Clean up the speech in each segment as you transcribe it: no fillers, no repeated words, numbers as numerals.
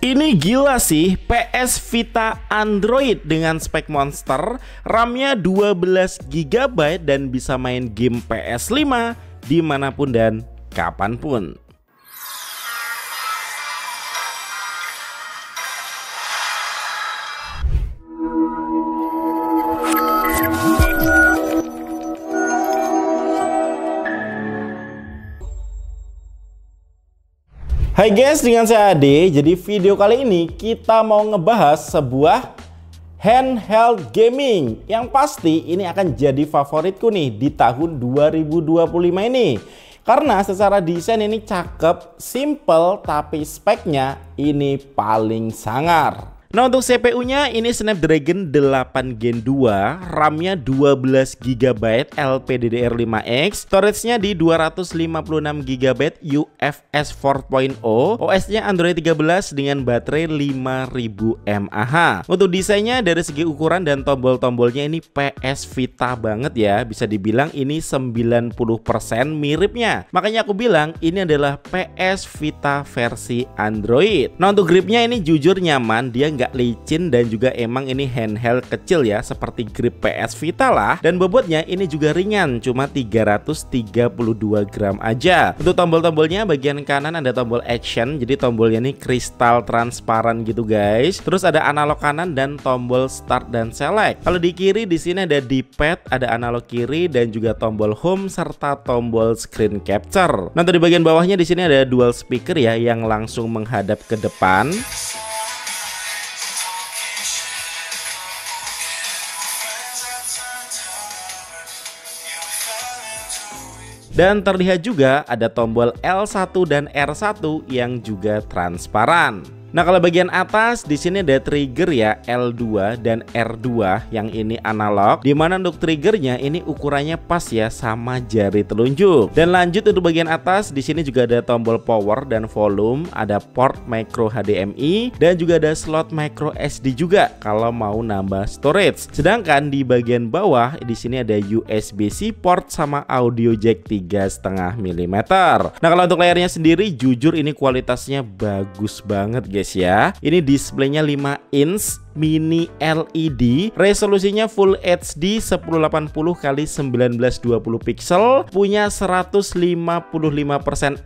Ini gila sih, PS Vita Android dengan spek monster, RAM-nya 12 GB dan bisa main game PS5 dimanapun dan kapanpun. Hai guys, dengan saya Ade. Jadi video kali ini kita mau ngebahas sebuah handheld gaming yang pasti ini akan jadi favoritku nih di tahun 2025 ini. Karena secara desain ini cakep, simple, tapi speknya ini paling sangar. Nah, untuk CPU-nya ini Snapdragon 8 Gen 2, RAM-nya 12 GB LPDDR5X, storage-nya di 256 GB UFS 4.0, OS-nya Android 13 dengan baterai 5000 mAh. Untuk desainnya dari segi ukuran dan tombol-tombolnya ini PS Vita banget ya, bisa dibilang ini 90% miripnya. Makanya aku bilang ini adalah PS Vita versi Android. Nah, untuk gripnya ini jujur nyaman, dia nggak licin dan juga emang ini handheld kecil ya, seperti grip PS Vita lah. Dan bobotnya ini juga ringan, cuma 332 gram aja. Untuk tombol-tombolnya bagian kanan ada tombol action, jadi tombolnya ini kristal transparan gitu guys. Terus ada analog kanan dan tombol start dan select. Kalau di kiri di sini ada D-pad, ada analog kiri dan juga tombol home serta tombol screen capture. Nanti di bagian bawahnya di sini ada dual speaker ya yang langsung menghadap ke depan. Dan terlihat juga ada tombol L1 dan R1 yang juga transparan. Nah, kalau bagian atas di sini ada trigger ya, L2 dan R2 yang ini analog. Dimana untuk triggernya ini ukurannya pas ya sama jari telunjuk. Dan lanjut untuk bagian atas di sini juga ada tombol power dan volume, ada port micro HDMI dan juga ada slot micro SD juga kalau mau nambah storage. Sedangkan di bagian bawah di sini ada USB-C port sama audio jack 3,5 mm. Nah, kalau untuk layarnya sendiri jujur ini kualitasnya bagus banget guys ya. Ini displaynya 5 inch mini LED, resolusinya Full HD 1080 x 1920 pixel, punya 155%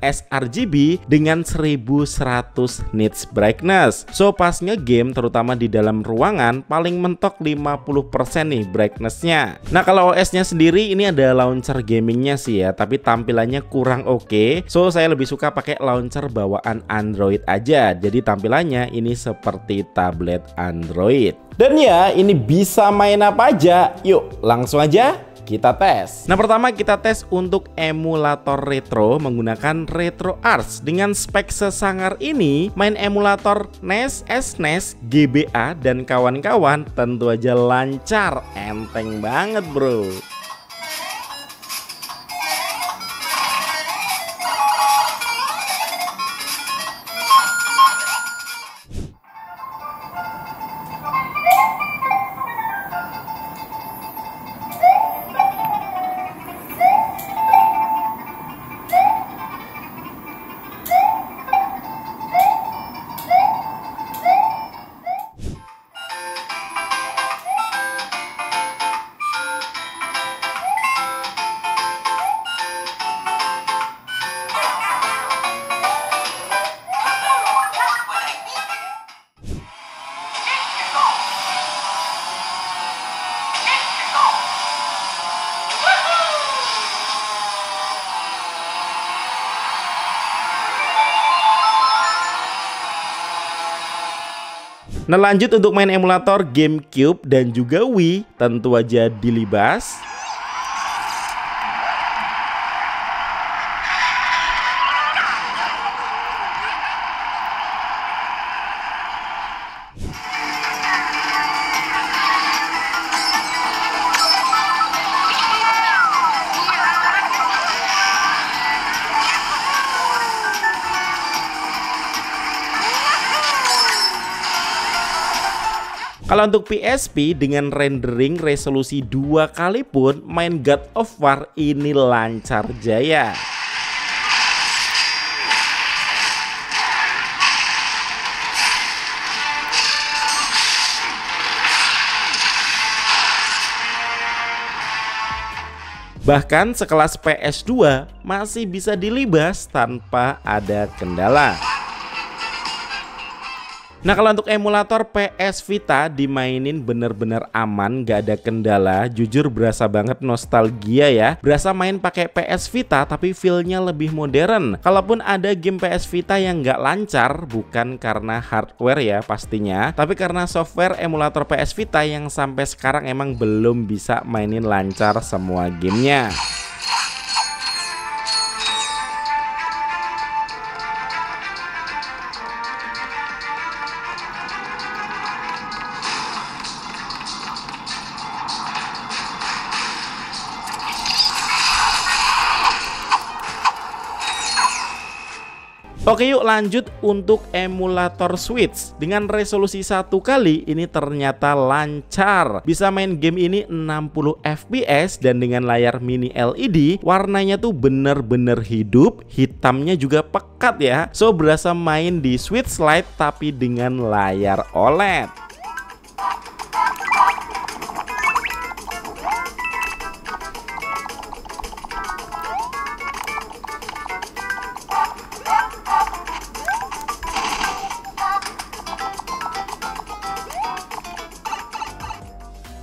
sRGB dengan 1100 nits brightness. So pas ngegame terutama di dalam ruangan paling mentok 50% nih brightnessnya. Nah, kalau OS-nya sendiri ini ada launcher gamingnya sih ya, tapi tampilannya kurang oke. So saya lebih suka pakai launcher bawaan Android aja. Jadi tampilannya ini seperti tablet Android. Dan ya, ini bisa main apa aja. Yuk, langsung aja kita tes. Nah, pertama kita tes untuk emulator retro menggunakan RetroArch. Dengan spek sesangar ini, main emulator NES, SNES, GBA dan kawan-kawan tentu aja lancar, enteng banget bro. Nah, lanjut untuk main emulator GameCube dan juga Wii, tentu aja dilibas. Kalau untuk PSP dengan rendering resolusi 2 kali pun main God of War ini lancar jaya. Bahkan sekelas PS2 masih bisa dilibas tanpa ada kendala. Nah, kalau untuk emulator PS Vita dimainin bener-bener aman, gak ada kendala. Jujur berasa banget nostalgia ya. Berasa main pakai PS Vita tapi feel-nya lebih modern. Kalaupun ada game PS Vita yang gak lancar, bukan karena hardware ya pastinya, tapi karena software emulator PS Vita yang sampai sekarang emang belum bisa mainin lancar semua gamenya. Oke, yuk lanjut untuk emulator Switch. Dengan resolusi 1 kali ini ternyata lancar. Bisa main game ini 60 fps dan dengan layar mini LED, warnanya tuh bener-bener hidup, hitamnya juga pekat ya. So berasa main di Switch Lite tapi dengan layar OLED.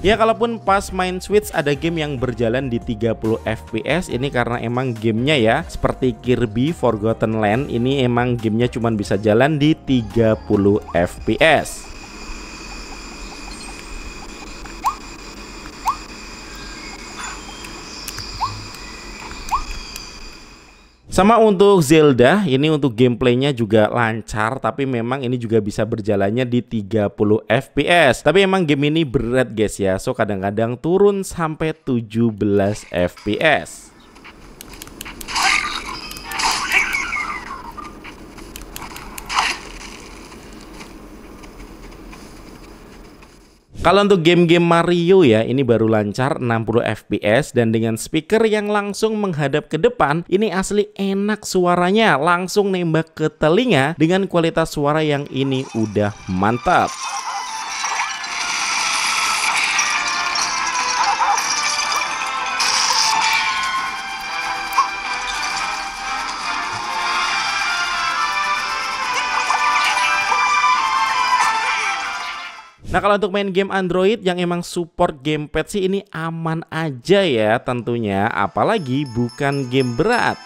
Ya, kalaupun pas main Switch ada game yang berjalan di 30 fps, ini karena emang gamenya ya seperti Kirby Forgotten Land, ini emang gamenya cuma bisa jalan di 30 fps. Sama untuk Zelda, ini untuk gameplaynya juga lancar, tapi memang ini juga bisa berjalannya di 30 fps. Tapi emang game ini berat guys ya, so kadang-kadang turun sampai 17 fps. Kalau untuk game-game Mario ya, ini baru lancar 60 fps dan dengan speaker yang langsung menghadap ke depan, ini asli enak suaranya, langsung nembak ke telinga dengan kualitas suara yang ini udah mantap. Nah, kalau untuk main game Android yang emang support gamepad sih ini aman aja ya tentunya, apalagi bukan game berat.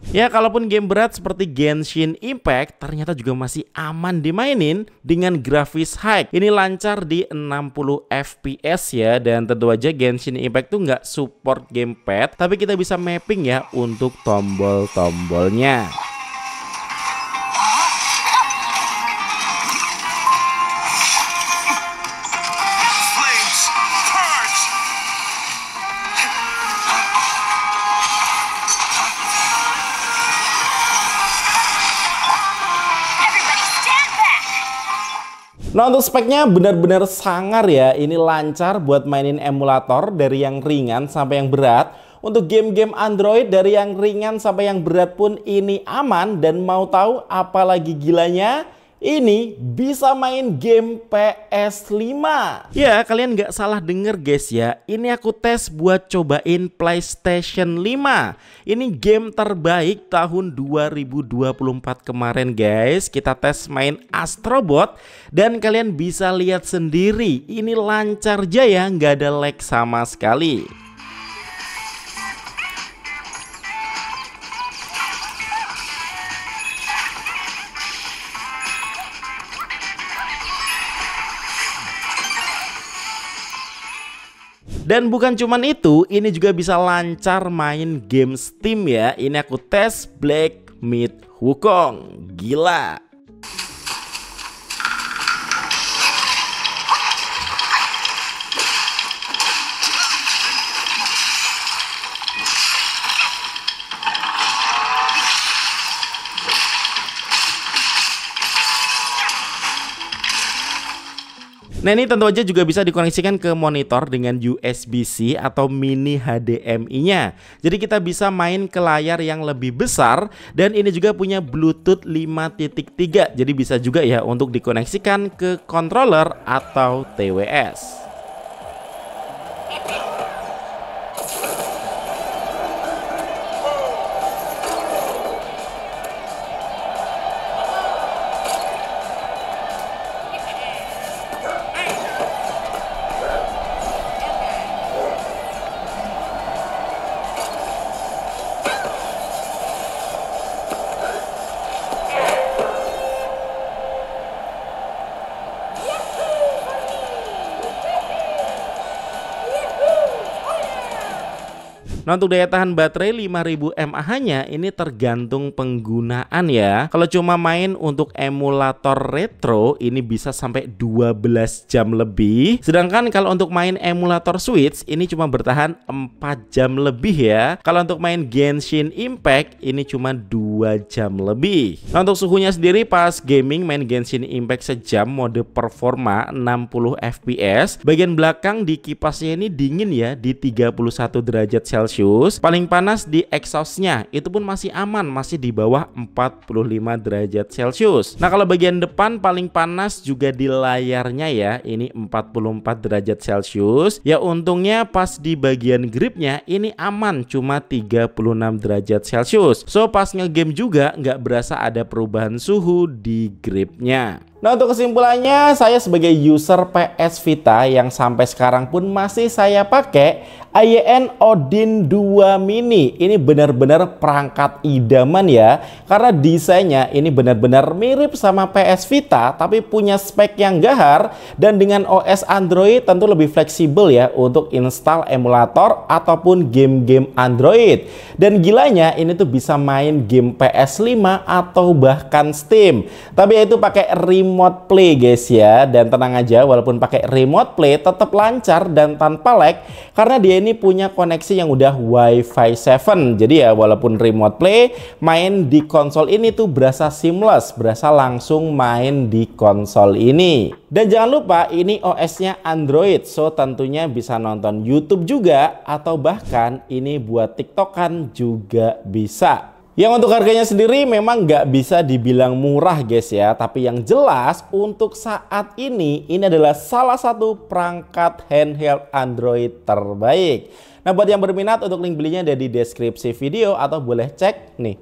Ya, kalaupun game berat seperti Genshin Impact ternyata juga masih aman dimainin dengan grafis high. Ini lancar di 60 fps ya, dan tentu aja Genshin Impact tuh nggak support gamepad, tapi kita bisa mapping ya untuk tombol-tombolnya. Nah, untuk speknya benar-benar sangar ya. Ini lancar buat mainin emulator dari yang ringan sampai yang berat. Untuk game-game Android dari yang ringan sampai yang berat pun ini aman. Dan mau tahu apa lagi gilanya? Ini bisa main game PS5. Ya, kalian nggak salah denger guys ya. Ini aku tes buat cobain PlayStation 5. Ini game terbaik tahun 2024 kemarin guys. Kita tes main Astrobot dan kalian bisa lihat sendiri. Ini lancar jaya, nggak ada lag sama sekali. Dan bukan cuman itu, ini juga bisa lancar main game Steam ya. Ini aku tes Black Myth Wukong. Gila. Nah, ini tentu aja juga bisa dikoneksikan ke monitor dengan USB-C atau mini HDMI-nya. Jadi kita bisa main ke layar yang lebih besar, dan ini juga punya Bluetooth 5.3. Jadi bisa juga ya untuk dikoneksikan ke controller atau TWS. Nah, untuk daya tahan baterai 5000 mAh-nya ini tergantung penggunaan ya. Kalau cuma main untuk emulator retro ini bisa sampai 12 jam lebih. Sedangkan kalau untuk main emulator Switch ini cuma bertahan 4 jam lebih ya. Kalau untuk main Genshin Impact ini cuma 2 jam lebih. Nah, untuk suhunya sendiri pas gaming main Genshin Impact sejam mode performa 60 fps. Bagian belakang di kipasnya ini dingin ya di 31 derajat Celcius. Paling panas di exhaustnya itu pun masih aman, masih di bawah 45 derajat Celcius. Nah, kalau bagian depan paling panas juga di layarnya ya, ini 44 derajat Celcius. Ya untungnya pas di bagian gripnya ini aman, cuma 36 derajat Celcius. So pas ngegame juga nggak berasa ada perubahan suhu di gripnya. Nah, untuk kesimpulannya, saya sebagai user PS Vita yang sampai sekarang pun masih saya pakai AYN Odin 2 Mini. Ini benar-benar perangkat idaman ya, karena desainnya ini benar-benar mirip sama PS Vita tapi punya spek yang gahar, dan dengan OS Android tentu lebih fleksibel ya untuk install emulator ataupun game-game Android. Dan gilanya ini tuh bisa main game PS5 atau bahkan Steam. Tapi ya itu pakai remote play guys ya, dan tenang aja walaupun pakai remote play tetap lancar dan tanpa lag karena dia ini punya koneksi yang udah Wi-Fi 7. Jadi ya walaupun remote play main di konsol ini tuh berasa seamless, berasa langsung main di konsol ini. Dan jangan lupa ini OS-nya Android, so tentunya bisa nonton YouTube juga atau bahkan ini buat TikTokan juga bisa. Yang untuk harganya sendiri memang nggak bisa dibilang murah guys ya, tapi yang jelas untuk saat ini adalah salah satu perangkat handheld Android terbaik. Nah, buat yang berminat untuk link belinya ada di deskripsi video atau boleh cek nih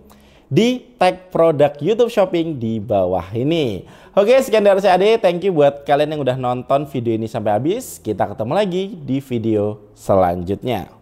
di tag produk YouTube Shopping di bawah ini. Oke, sekian dari saya Ade. Thank you buat kalian yang udah nonton video ini sampai habis. Kita ketemu lagi di video selanjutnya.